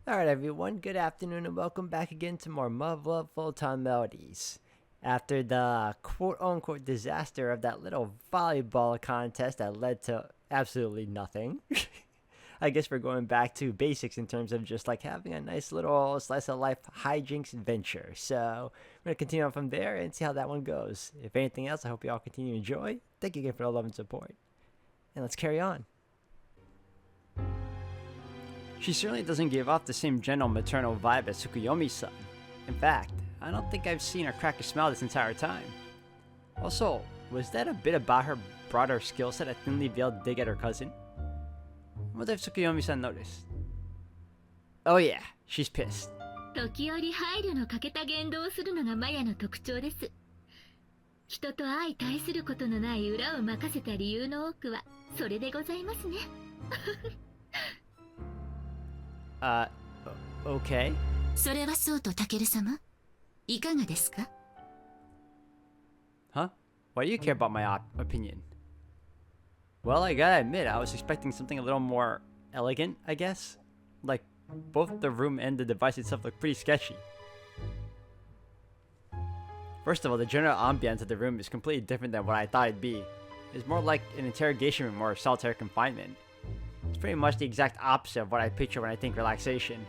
Alright everyone, good afternoon and welcome back again to more Muv-Luv Photonmelodies. After the quote-unquote disaster of that little volleyball contest that led to absolutely nothing, I guess we're going back to basics in terms of just like having a nice little slice of life hijinks adventure. So we're going to continue on from there and see how that one goes. If anything else, I hope you all continue to enjoy. Thank you again for the love and support. And let's carry on. She certainly doesn't give off the same gentle maternal vibe as Tsukuyomi-san. In fact, I don't think I've seen her crack a smile this entire time. Also, was that a bit about her broader skill set a thinly veiled dig at her cousin? I wonder if Tsukuyomi-san noticed. Oh yeah, she's pissed. 時折配慮の欠けた言動をするのがマヤの特徴です。人と相対することのない裏を任せた理由の多くはそれでございますね。Okay. それはそうとタケル様、いかがですか? Huh? Why do you care about my opinion? Well, I gotta admit, I was expecting something a little more elegant, I guess. Like, both the room and the device itself look pretty sketchy. First of all, the general ambiance of the room is completely different than what I thought it'd be. It's more like an interrogation room or solitary confinement. It's pretty much the exact opposite of what I picture when I think relaxation.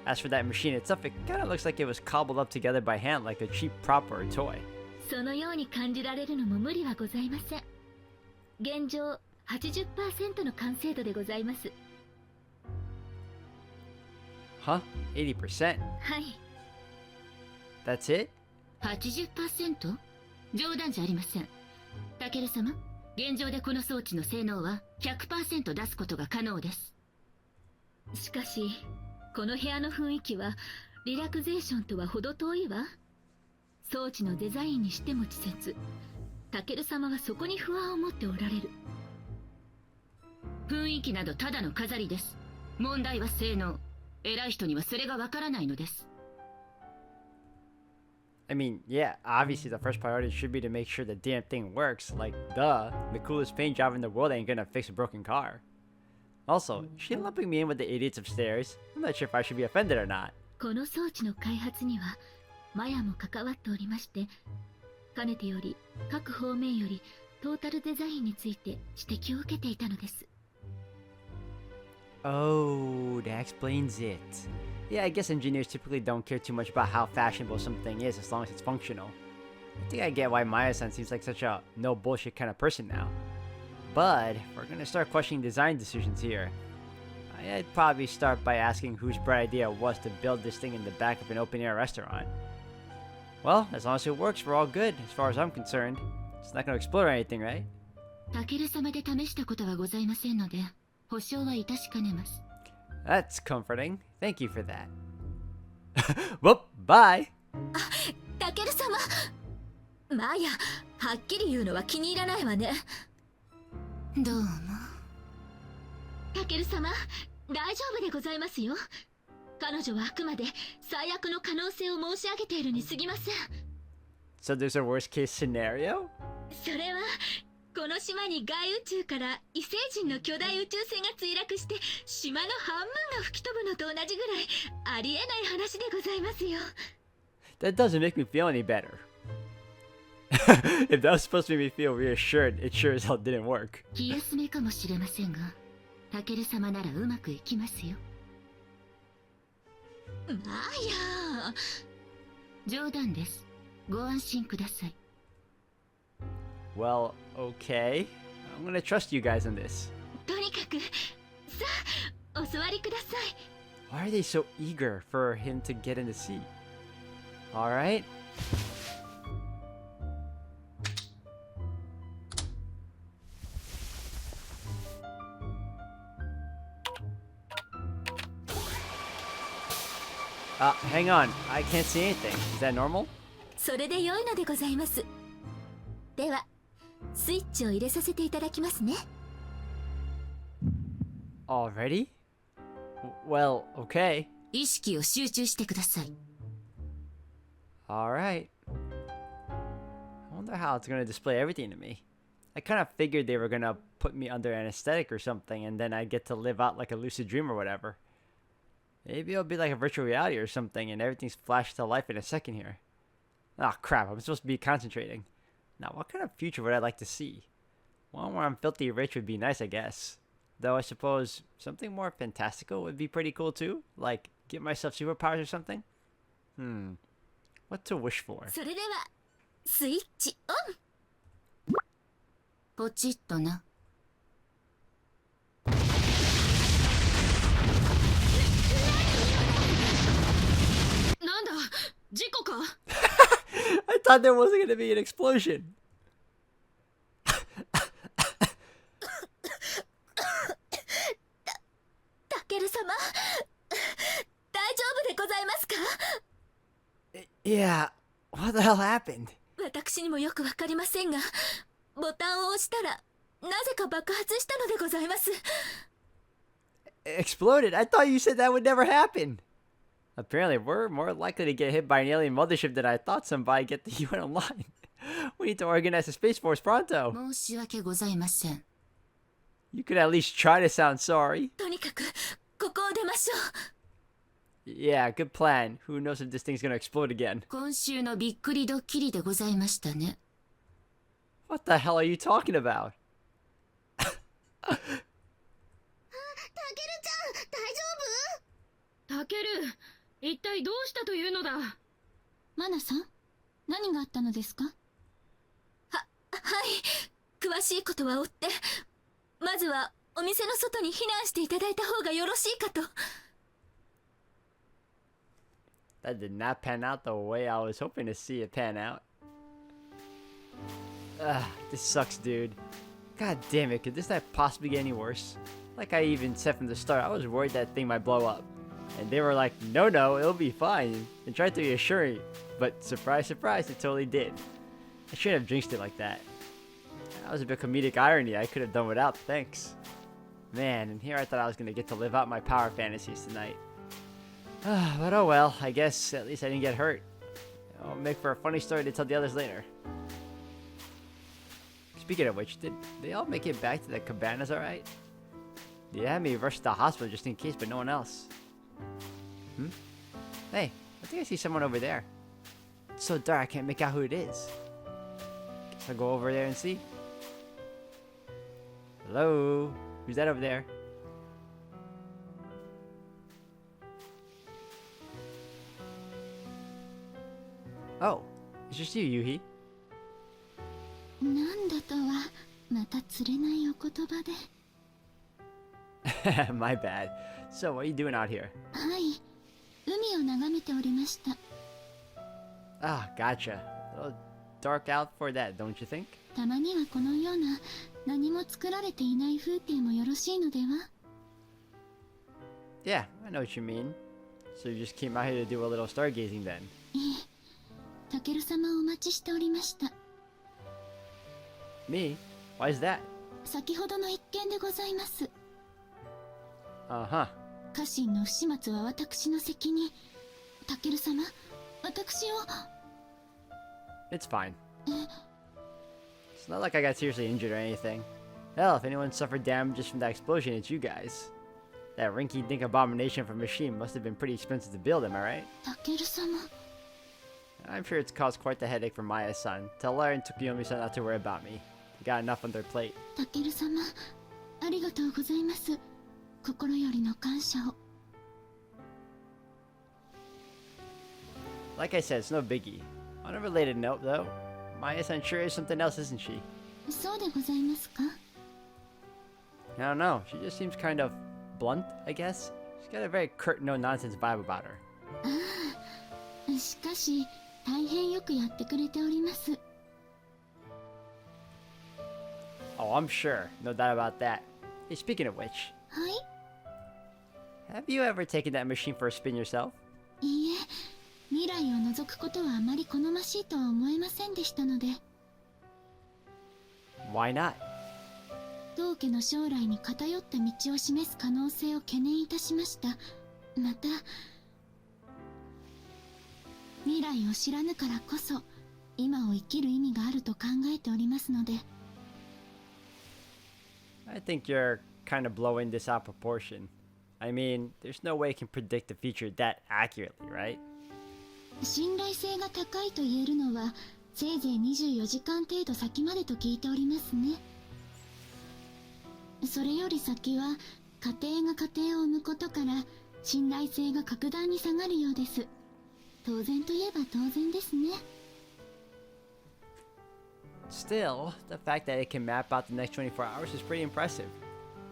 As for that machine itself, it kinda looks like it was cobbled up together by hand like a cheap prop or a toy. そのように感じられるのも無理はございません。現状 80% の完成度でございます。 Huh? 80%? はい。 That's it? 80%? 冗談じゃありません。タケル様、現状でこの装置の性能は 100% 出すことが可能です。しかし、この部屋の雰囲気はリラクゼーションとは程遠いわ。装置のデザインにしても稚拙。タケル様はそこに不安を持っておられる。雰囲気などただの飾りです。問題は性能。偉い人にはそれがわからないのです。I mean, yeah, obviously the first priority should be to make sure the damn thing works. Like, duh, the coolest paint job in the world ain't gonna fix a broken car. Also, she lumping me in with the idiots upstairs. I'm not sure if I should be offended or not. この装置の開発にはマヤも関わっておりまして、かねてより各方面よりトータルデザインについて指摘を受けていたのです。 Oh, that explains it. Yeah, I guess engineers typically don't care too much about how fashionable something is as long as it's functional. I think I get why Maya-san seems like such a no bullshit kind of person now. But if we're gonna start questioning design decisions here, I'd probably start by asking whose bright idea it was to build this thing in the back of an open-air restaurant. Well, as long as it works, we're all good, as far as I'm concerned. It's not gonna explode or anything, right? タケル様で試したことはございませんので、保証は致しかねます。 That's comforting. Thank you for that. Well, bye! タケル様、マヤ、はっきり言うのは気に入らないわね。どうも。タケル様、大丈夫でございますよ。彼女はあくまで最悪の可能性を申し上げているに過ぎません。 So there's a worst case scenario? それはこの島に外宇宙から異星人の巨大宇宙船が墜落して島の半分が吹き飛ぶのと同じぐらいありえない話でございますよ。 That doesn't make me feel any better. If that was supposed to make me feel reassured, it sure as hell didn't work. 気休めかもしれませんが、タケル様ならうまくいきますよ。マヤ、冗談です。ご安心ください。 Well, okay. I'm gonna trust you guys on this. とにかく、さあ、お座りください。 Why are they so eager for him to get in the seat? Alright. Hang on. I can't see anything. Is that normal? それで良いのでございます。では、スイッチを入れさせていただきますね。 Already? Well, okay. 意識を集中してください。 Alright. I wonder how it's gonna display everything to me. I kind of figured they were gonna put me under anesthetic or something and then I'd get to live out like a lucid dream or whatever. Maybe it'll be like a virtual reality or something and everything's flashed to life in a second here. Oh crap, I'm supposed to be concentrating. Now, what kind of future would I like to see? One where I'm filthy rich would be nice, I guess. Though I suppose something more fantastical would be pretty cool too. Like, get myself superpowers or something? What to wish for? それではスイッチオン。ポチッとな。なんだ、事故か。I thought there wasn't gonna be an explosion. タケル様、大丈夫でございますか？ Yeah, what the hell happened? 私にもよくわかりませんが、ボタンを押したらなぜか爆発したのでございます。 Exploded? I thought you said that would never happen. Apparently, we're more likely to get hit by an alien mothership than I thought somebody get the UN online. We need to organize a Space Force pronto. 申し訳ございません。 You could at least try to sound sorry. とにかくここを出ましょう。 Yeah, good plan. Who knows if this thing's gonna explode again? 今週のびっくりドッキリでございましたね。 What the hell are you talking about? タケルちゃん、大丈夫？タケル、一体どうしたというのだ？マナさん、何があったのですか？はい、詳しいことは追って、まずはお店の外に避難していただいた方がよろしいかと。 That did not pan out the way I was hoping to see it pan out. This sucks, dude. God damn it, could this night possibly get any worse? Like I even said from the start, I was worried that thing might blow up. And they were like, no, it'll be fine, and tried to reassure me. But surprise, surprise, it totally did. I shouldn't have jinxed it like that. That was a bit comedic irony I could have done without, thanks. Man, and here I thought I was going to get to live out my power fantasies tonight. But oh well, I guess at least I didn't get hurt. I'll make for a funny story to tell the others later. Speaking of which, did they all make it back to the cabanas alright? They had me rushed to the hospital just in case, but no one else. Hey, I think I see someone over there. It's so dark I can't make out who it is. Guess I'll go over there and see. Hello? Who's that over there? Oh, it's just you, Yuuhi. なんだとは、また釣れないお言葉で。 My bad. So, what are you doing out here? はい、海を眺めておりました。 Ah, gotcha. A little dark out for that, don't you think? たまにはこのような何も作られていない風景もよろしいのでは？ Yeah, I know what you mean. So you just came out here to do a little stargazing then? ええ、タケル様をお待ちしておりました。 Me? Why is that? 先ほどの一件でございます。 Uh-huh. 家臣の不始末は私の責任。タケル様、私を。 It's fine. It's not like I got seriously injured or anything. Hell, if anyone suffered damage just from that explosion, it's you guys. That rinky-dink abomination of a machine must have been pretty expensive to build, am I right? タケル様。 I'm sure it's caused quite the headache for Maya-san. Tell her and Tsukuyomi-san not to worry about me. They got enough on their plate. タケル様、ありがとうございます。心よりの感謝を。 Like I said, it's no biggie. On a related note, though, Maya-san sure is something else, isn't she? そうでございますか？ I don't know. She just seems kind of blunt, I guess. She's got a very curt, no-nonsense vibe about her. ああ、しかし大変よくやってくれております。 Oh, I'm sure. No doubt about that. Hey, speaking of which, はい。 have you ever taken that machine for a spin yourself? いいえ、未来を覗くことはあまり好ましいとは思えませんでしたので。 Why not? 当家の将来に偏った道を示す可能性を懸念いたしました。また、未来を知らぬからこそ、今を生きる意味があると考えておりますので。 I think you're kind of blowing this out of proportion. I mean, there's no way it can predict the future that accurately, right? 信頼性が高いと言えるのはせいぜい24時間程度先までと聞いておりますね。それより先は家庭が家庭を生むことから信頼性が格段に下がるようです。当然といえば当然ですね。Still, the fact that it can map out the next 24 hours is pretty impressive.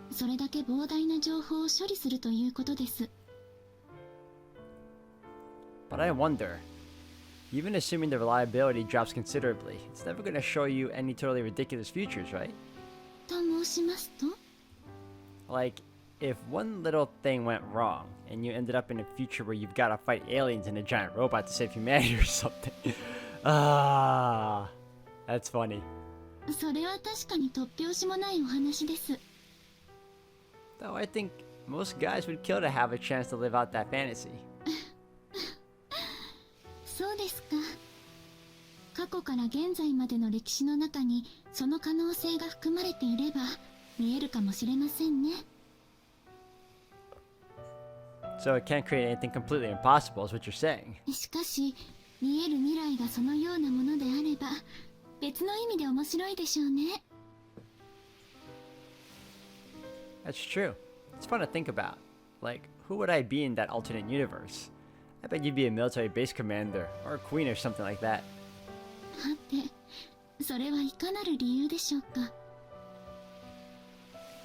それだけ膨大な情報を処理するということです。But I wonder, even assuming the reliability drops considerably, it's never going to show you any totally ridiculous futures, right? と申しますと Like, if one little thing went wrong, and you ended up in a future where you've got to fight aliens and a giant robot to save humanity or something. That's funny. それは確かに突拍子もないお話です。 Though I think most guys would kill to have a chance to live out that fantasy. そうですか。過去から現在までの歴史の中にその可能性が含まれていれば見えるかもしれませんね。 So it can't create anything completely impossible, is what you're saying. しかし見える未来がそのようなものであれば別の意味で面白いでしょうね。 That's true. It's fun to think about. Like, who would I be in that alternate universe? I bet you'd be a military base commander, or a queen or something like that. はて、それはいかなる理由でしょうか。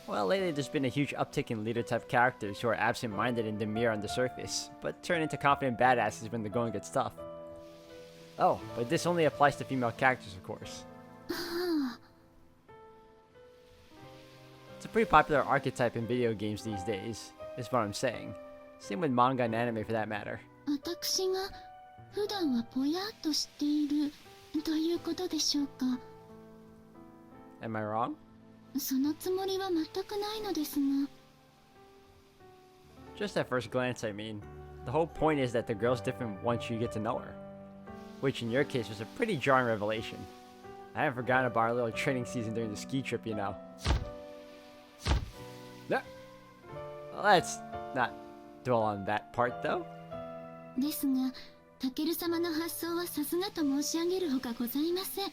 Well, lately there's been a huge uptick in leader-type characters who are absent-minded and demure on the surface, but turn into confident badasses when the going gets tough. Oh, but this only applies to female characters, of course. It's a pretty popular archetype in video games these days, is what I'm saying. Same with manga and anime for that matter. 私が普段はぽやっとしているということでしょうか。 Am I wrong? そのつもりは全くないのですが。 Just at first glance, I mean. The whole point is that the girl's different once you get to know her. Which in your case was a pretty jarring revelation. I haven't forgotten about our little training season during the ski trip, you know. Well, let's not dwell on that part, though. ですが、タケル様の発想はさすがと申し上げるほかございません。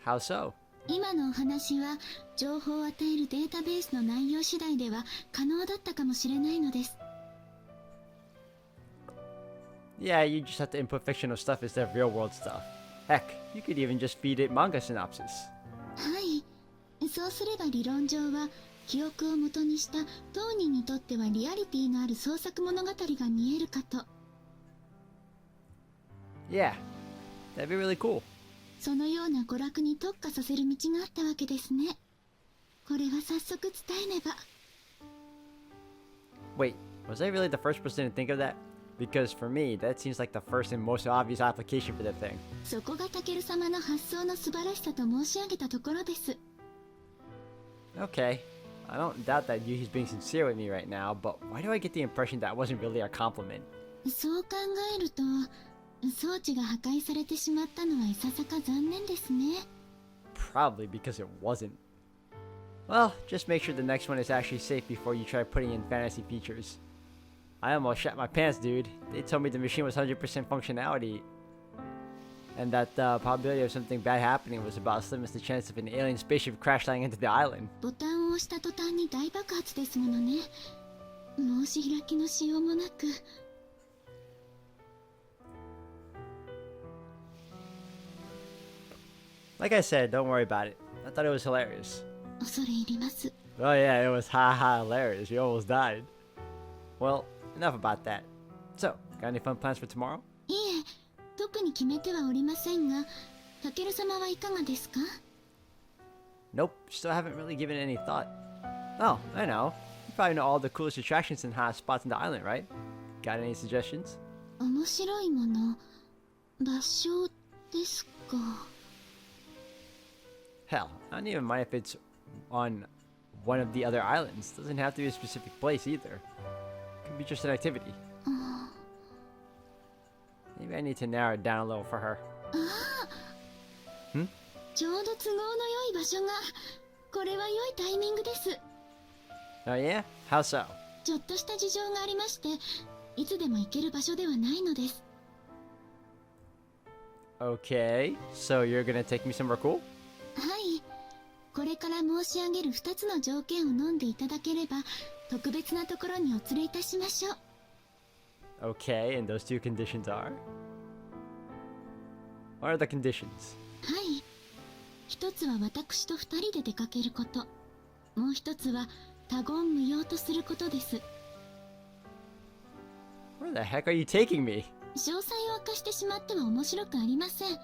How so? 今のお話は情報を与えるデータベースの内容次第では可能だったかもしれないのです。 Yeah, you just have to input fictional stuff instead of real-world stuff. Heck, you could even just feed it manga synopsis. はい。そうすれば理論上は記憶を元にした当人にとってはリアリティのある創作物語が見えるかと。 Yeah, that'd be really cool. そのような娯楽に特化させる道があったわけですね。これは早速伝えねば。 Wait, was I really the first person to think of that? Because for me, that seems like the first and most obvious application for the thing. そこがタケル様の発想の素晴らしさと申し上げたところです。 Okay, I don't doubt that Yuuhi's being sincere with me right now, but why do I get the impression that wasn't really a compliment? そう考えると装置が破壊されてしまったのはいささか残念ですね。 Probably because it wasn't. Well, just make sure the next one is actually safe before you try putting in fantasy features. I almost shat my pants, dude. They told me the machine was 100% functionality, and that the probability of something bad happening was about as slim as the chance of an alien spaceship crash landing into the island. ボタンを押した途端に大爆発ですものね。申し開きのしようもなく。 Like I said, don't worry about it. I thought it was hilarious. 恐れ入ります。 Oh yeah, it was haha hilarious. We almost died. Well, enough about that. So, got any fun plans for tomorrow? いえ、特に決めてはおりませんが、タケル様はいかがですか？ Nope, still haven't really given it any thought. Oh, I know. You probably know all the coolest attractions and hot spots on the island, right? Got any suggestions? 面白いもの、場所ですか。 Hell, I don't even mind if it's on one of the other islands. Doesn't have to be a specific place either. Could be just an activity. Maybe I need to narrow it down a little for her. ちょうど都合の良い場所が。これは良いタイミングです。 Oh yeah? How so? ちょっとした事情がありまして、いつでも行ける場所ではないのです。 Okay, so you're gonna take me somewhere cool? はい。これから申し上げる2つの条件を飲んでいただければ、特別なところにお連れいたしましょう。 Okay, and those two conditions are? What are the conditions? はい。一つは私と2人で出かけること。もう一つは他言無用とすることです。 Where the heck are you taking me? 詳細を明かしてしまっては面白くありません。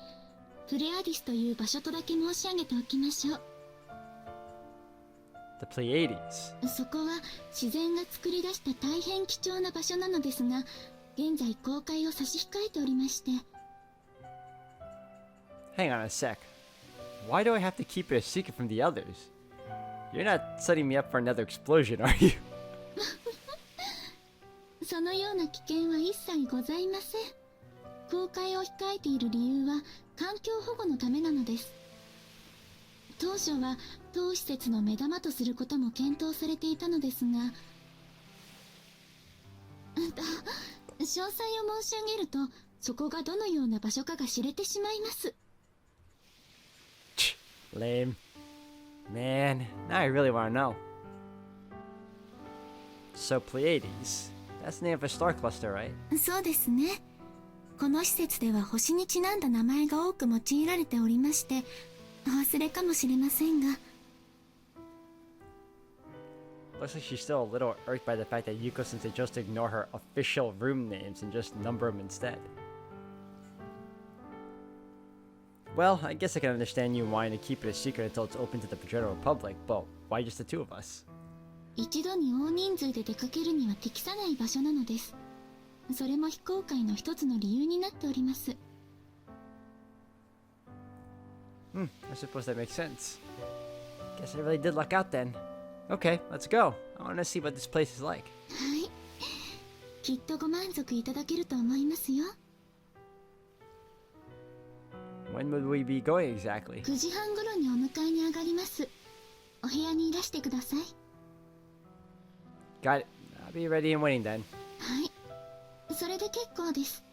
プレアディスという場所とだけ申し上げておきましょう。 The Pleiades. そこは自然が作り出した大変貴重な場所なのですが、現在公開を差し控えておりまして。 Hang on a sec. Why do I have to keep it a secret from the others? You're not setting me up for another explosion, are you? そのような危険は一切ございません。公開を控えている理由は環境保護のためなのです。当初は当施設の目玉とすることも検討されていたのですが、詳細を申し上げると、そこがどのような場所かが知れてしまいます。 Lame. Man, now I really want to know. So Pleiades. That's the name of a star cluster, right? そうですね。この施設では星にちなんだ名前が多く用いられておりまして、お忘れかもしれませんが。 Looks like she's still a little irked by the fact that Yuko-sensei chose to ignore her official room names and just number them instead. Well, I guess I can understand you wanting to keep it a secret until it's open to the general public, but why just the two of us? 一度に大人数で出かけるには適さない場所なのです。それも非公開の一つの理由になっております。 I suppose that makes sense. Guess I really did luck out then. Okay, let's go. I want to see what this place is like. はい。きっとご満足いただけると思いますよ。 When would we be going exactly? 9時半頃にお迎えに上がります。お部屋にいらしてください。 Got it. I'll be ready and waiting then. はい。それで結構です。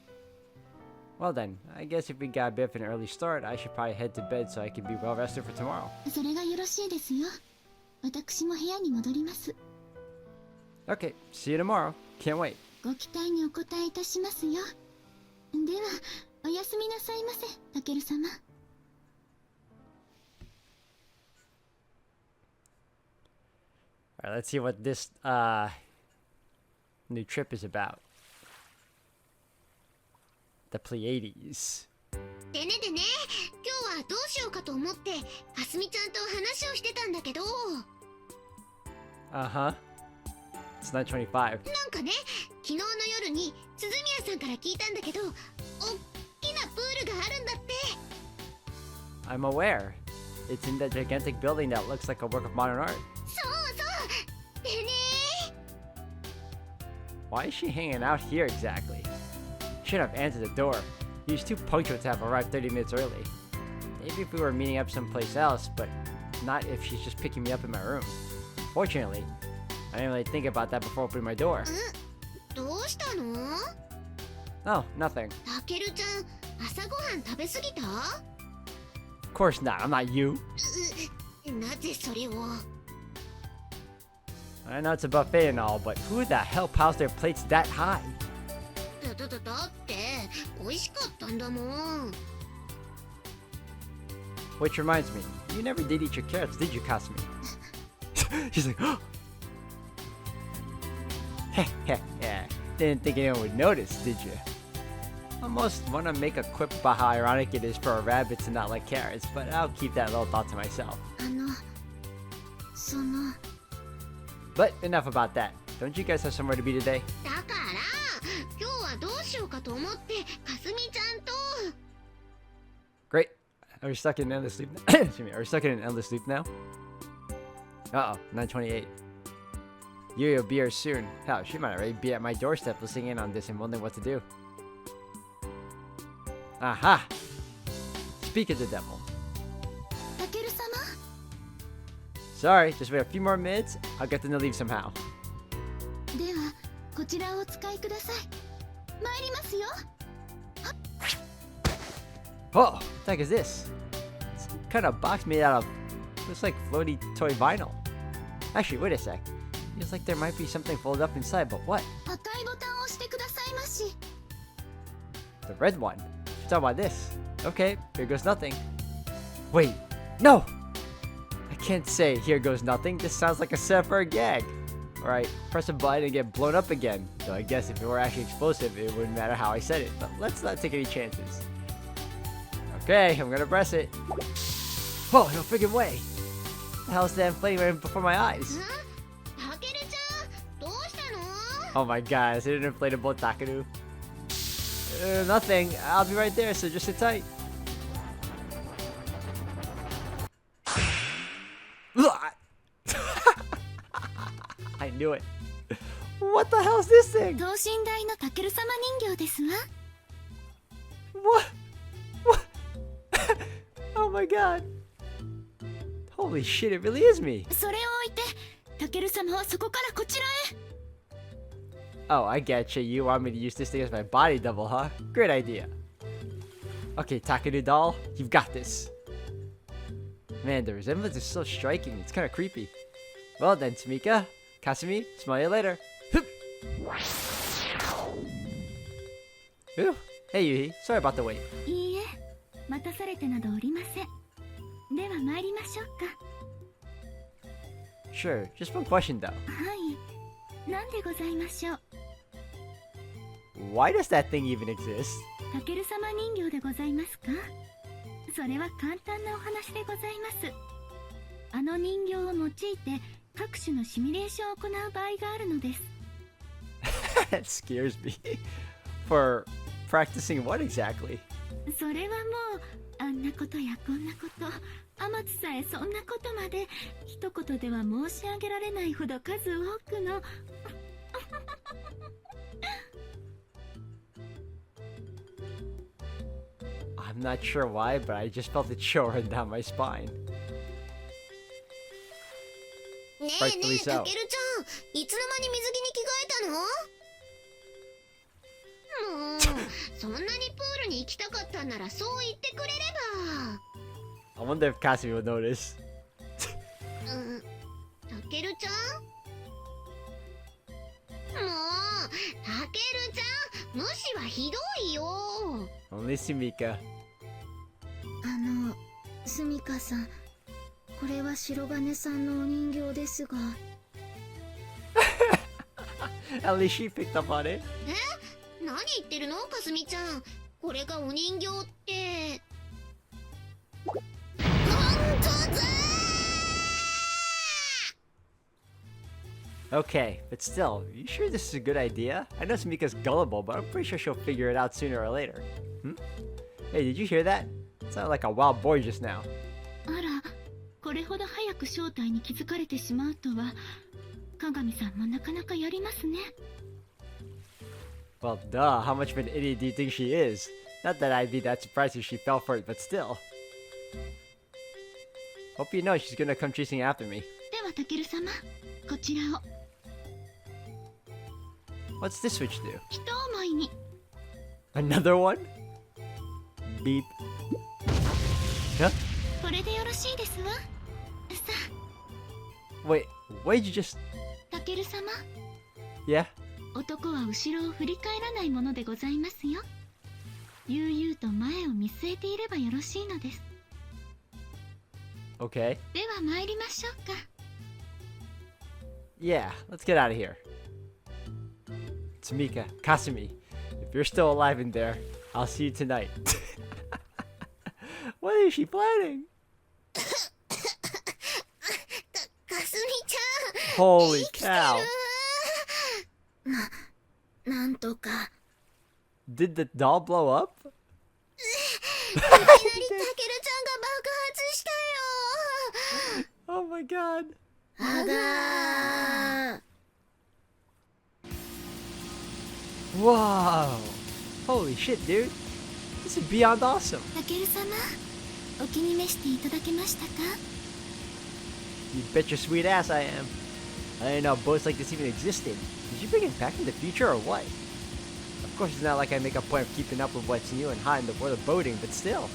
Well then, I guess if we got a bit of an early start, I should probably head to bed so I can be well rested for tomorrow. それがよろしいですよ。私も部屋に戻ります。 Okay, see you tomorrow. Can't wait. ご期待にお答えいたしますよ。では、おやすみなさいませ、タケル様。 Alright, let's see what this new trip is about. The Pleiades. でねでね、今日はどうしようかと思ってかすみちゃんと話をしてたんだけど、 Uh-huh. It's 9:25. なんかね、昨日の夜に鈴宮さんから聞いたんだけど、おっきなプールがあるんだって。 I'm aware. It's in that gigantic building that looks like a work of modern art. そうそうでね。 Why is she hanging out here exactly? Should have answered the door. He was too punctual to have arrived 30 minutes early. Maybe if we were meeting up someplace else, but not if she's just picking me up in my room. Fortunately, I didn't really think about that before opening my door. どうしたの？ Oh, nothing. タケルちゃん、朝ごはん食べ過ぎた？ Of course not. I'm not you. なぜそれを？ I know it's a buffet and all, but who the hell piles their plates that high? だって美味しかったんだもん。 Which reminds me, you never did eat your carrots, did you, Kasumi? She's like, heh heh heh. Didn't think anyone would notice, did you? Almost want to make a quip about how ironic it is for a rabbit to not like carrots, but I'll keep that little thought to myself. その But enough about that. Don't you guys have somewhere to be today? だから今日はどうしようかと思ってかすみちゃんと。 Great. Are we stuck in an endless loop? Excuse me. Are we stuck in an endless loop now? Uh-oh. 9:28. Yuuhi will be here soon. Hell, she might already be at my doorstep listening in on this and wondering what to do. Aha! Speak of the devil. タケル様。 Sorry, just wait a few more minutes. I'll get them to leave somehow. ではこちらをお使いください。参りますよ。Whoa, what the heck is this? It's kind of box made out of, looks like floaty toy vinyl. Actually, wait a sec. Feels like there might be something folded up inside, but what? 赤いボタンを押してくださいまし。 The red one. You're talking about this. Okay, here goes nothing. Wait, no! I can't say here goes nothing. This sounds like a setup for a gag. Alright, press a button and get blown up again. Though I guess if it were actually explosive, it wouldn't matter how I said it. But let's not take any chances. Okay, I'm gonna press it. Whoa, no freaking way! The hell's that inflating right before my eyes? たけるちゃん、どうしたの？ Oh my god, is it an inflatable Takeru? Nothing. I'll be right there, so just sit tight. I knew it. What the hell is this thing? 等身大のタケル様人形ですわ。 What? What? Oh my god. Holy shit, it really is me. それを置いて、タケル様はそこからこちらへ。 Oh, I get you. You want me to use this thing as my body double, huh? Great idea. Okay, Takeru doll, you've got this. Man, the resemblance is so striking. It's kind of creepy. Well then, Tamika, Kasumi, smell you later. Hup. Ooh. Hey, Yuuhi. Sorry about the wait. いいえ、待たされてなどおりません。では参りましょうか。 Sure, just one question though. はい、なんでございましょう。 Why does that thing even exist? タケル様人形でございますか？それは簡単なお話でございます。あの人形を用いて各種のシミュレーションを行う場合があるのです。That scares me. For practicing what exactly? それはもうあんなことやこんなこと、天津さえそんなことまで一言では申し上げられないほど数多くのI'm not sure why, but I just felt it chill run down my spine. ねえね Rightfully え、 so. たけるちゃん、いつの間に水着に着替えたの？もう、そんなにプールに行きたかったんならそう言ってくれれば。 I wonder if Kasumi will notice. たけるちゃん？もう、たけるちゃん、無視はひどいよ。 Only Sumika. スミカさん、これは白金さんのお人形ですが。At least she picked up on it. 何言ってるの、かすみちゃん。これがお人形って。本当だー！ Okay, but still, you sure this is a good idea? I know Sumika's gullible, but I'm pretty sure she'll figure it out sooner or later. Hey, did you hear that? It sounded like a wild boy just now. あら、これほど早く正体に気づかれてしまうとは、鏡さんもなかなかやりますね。Well, duh, how much of an idiot do you think she is? Not that I'd be that surprised if she fell for it, but still. Hope you know she's gonna come chasing after me. ではタケル様、こちらを。 What's this switch do? 一思いに。 Another one? Beep. Huh? これでよろしいですわ。さ Wait, what did you just... あ、タケル様。 Yeah? 男は後ろを振り返らないものでございますよ。悠々と前を見据えていればよろしいのです。 Okay. では参りましょうか。 Yeah, let's get out of here. Tamika, Kasumi, if you're still alive in there, I'll see you tonight. What is she planning? かすみちゃん。 Holy cow. なんとか。 Did the doll blow up? いきなりたけるちゃんが爆発したよ。 Oh my god. あがー。 Whoa. Holy shit, dude. This is beyond awesome. タケル様、お気に召していただけましたか？ You bet your sweet ass I am. I didn't know boats like this even existed. Did you bring it back in the future or what? Of course, it's not like I make a point of keeping up with what's new and hot in the world of boating, but still.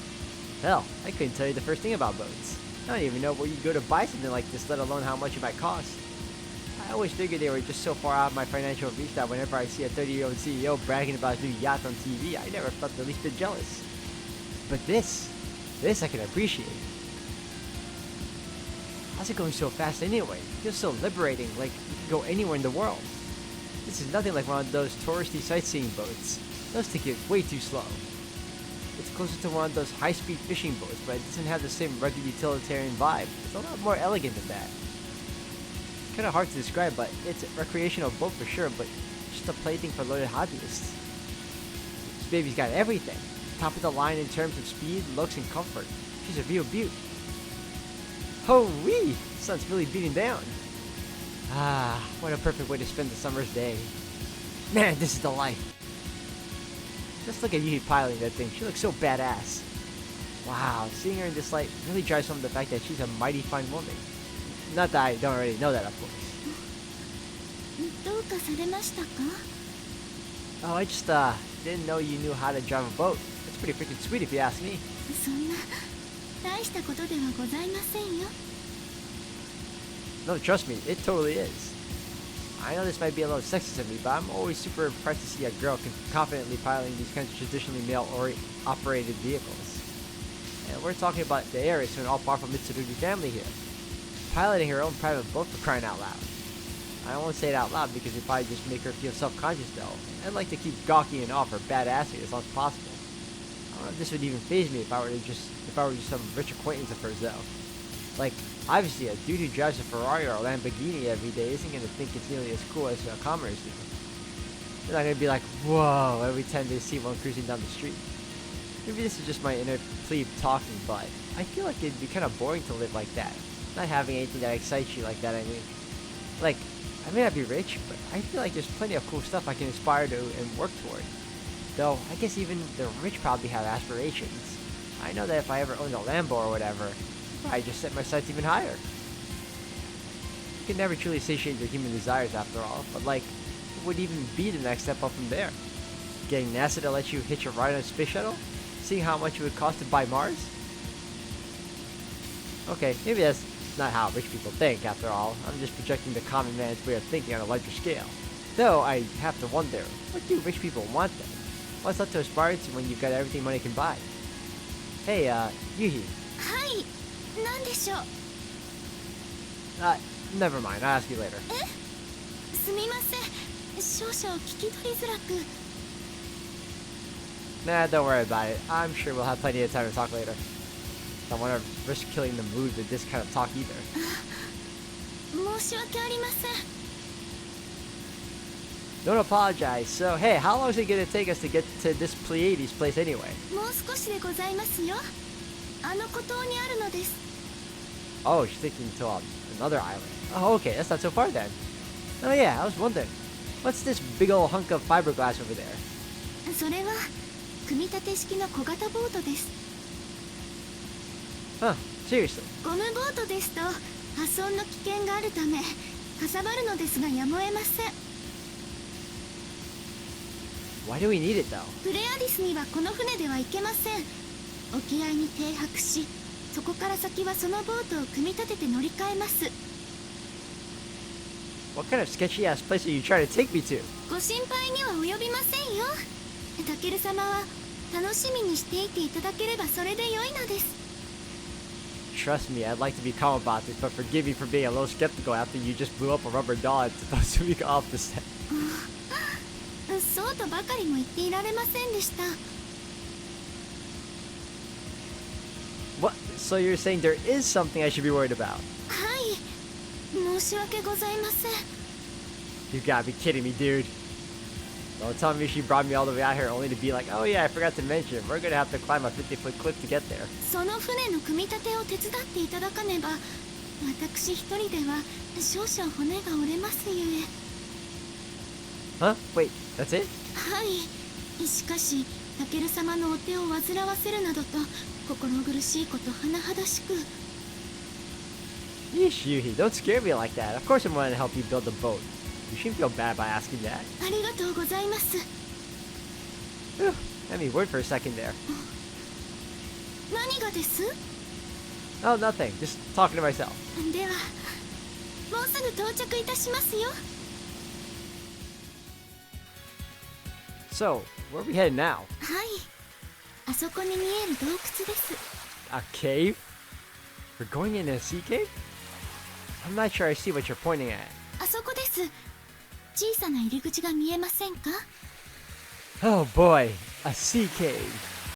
Hell, I couldn't tell you the first thing about boats. I don't even know where you'd go to buy something like this, let alone how much it might cost. I always figured they were just so far out of my financial reach that whenever I see a 30-year-old CEO bragging about his new yacht on TV, I never felt the least bit jealous. But this I can appreciate. How's it going so fast anyway? It feels so liberating, like you can go anywhere in the world. This is nothing like one of those touristy sightseeing boats. Those take it way too slow. It's closer to one of those high-speed fishing boats, but it doesn't have the same rugged utilitarian vibe. It's a lot more elegant than that. Kind of hard to describe, but it's a recreational boat for sure, but just a plaything for loaded hobbyists. This baby's got everything. Top of the line in terms of speed, looks, and comfort. She's a real beaut. Ho-wee! Sun's really beating down. Ah, what a perfect way to spend the summer's day. Man, this is the life. Just look at Yuuhi piloting that thing. She looks so badass. Wow, seeing her in this light really drives home the fact that she's a mighty fine woman. Not that I don't already know that, of course. どうかされましたか? Oh, I just, didn't know you knew how to drive a boat. That's pretty freaking sweet if you ask me. そんな大したことではございませんよ。 No, trust me, it totally is. I know this might be a little sexist of me, but I'm always super impressed to see a girl confidently piloting these kinds of traditionally male-operated vehicles. And we're talking about the heiress to an all-powerful Mitsurugi family here. Piloting her own private boat for crying out loud. I won't say it out loud because it'd probably just make her feel self-conscious though. I'd like to keep gawking and off her badassery as long as possible. I don't know if this would even faze me if I were just some rich acquaintance of hers though. Like, obviously a dude who drives a Ferrari or a Lamborghini every day isn't gonna think it's nearly as cool as commoners do. They're not gonna be like, whoa, every time they see one cruising down the street. Maybe this is just my inner plebe talking, but I feel like it'd be kind of boring to live like that. Not having anything that excites you like that, I mean. Like, I may not be rich, but I feel like there's plenty of cool stuff I can aspire to and work toward. Though, I guess even the rich probably have aspirations. I know that if I ever owned a Lambo or whatever, I'd just set my sights even higher. You can never truly satiate your human desires after all, but like, what would even be the next step up from there? Getting NASA to let you hitch a ride on a space shuttle? Seeing how much it would cost to buy Mars? Okay, maybe that's not how rich people think after all. I'm just projecting the common man's way of thinking on a larger scale. Though I have to wonder, what do rich people want then? What's left to aspire to when you've got everything money can buy? Hey, Yuuhi. はい、なんでしょう。 Never mind, I'll ask you later. すみません。少々聞き取りづらく。 Nah, don't worry about it. I'm sure we'll have plenty of time to talk later. Don't want to risk killing the mood with this kind of talk either. 申し訳ありません。 Don't apologize. So, hey, how long is it gonna take us to get to this Pleiades place anyway? もう少しでございますよ。あの孤島にあるのです。 Oh, she's taking to another island. Oh, okay, that's not so far then. Oh yeah, I was wondering. What's this big old hunk of fiberglass over there? それは組み立て式の小型ボートです。 Huh, seriously. ゴムボートですと破損の危険があるためかさばるのですがやむを得ません。 Why do we need it though? プレアディスにはこの船では行けません。沖合に停泊し、そこから先はそのボートを組み立てて乗り換えます。 What kind of sketchy ass place are you trying to take me to? ご心配には及びませんよ。タケル様は楽しみにしていていただければそれで良いのです。 Trust me, I'd like to be calm about this, but forgive me for being a little skeptical after you just blew up a rubber doll and supposed to be off the set. そうとばかりも言っていられませんでした。 What? So you're saying there is something I should be worried about? はい、申し訳ございません。 You gotta be kidding me, dude. Don't tell me she brought me all the way out here only to be like, oh yeah, I forgot to mention, we're gonna have to climb a 50-foot cliff to get there. その船の組み立てを手伝っていただかねば、私一人では少々骨が折れますゆえ。 Huh? Wait, that's it? はい。しかし、タケル様のお手を煩わせるなどと心苦しいこと甚だしく。 Yeesh, Yuuhi, don't scare me like that. Of course I'm going to help you build a boat. You shouldn't feel bad by asking that. ありがとうございます。 Whew, let me word for a second there. 何がです？ Oh, nothing. Just talking to myself. では、もうすぐ到着いたしますよ。 So, where are we headed now? はい。あそこに見える洞窟です。 A cave? We're going into a sea cave? I'm not sure I see what you're pointing at. あそこです。小さな入り口が見えませんか？ Oh boy, a sea cave.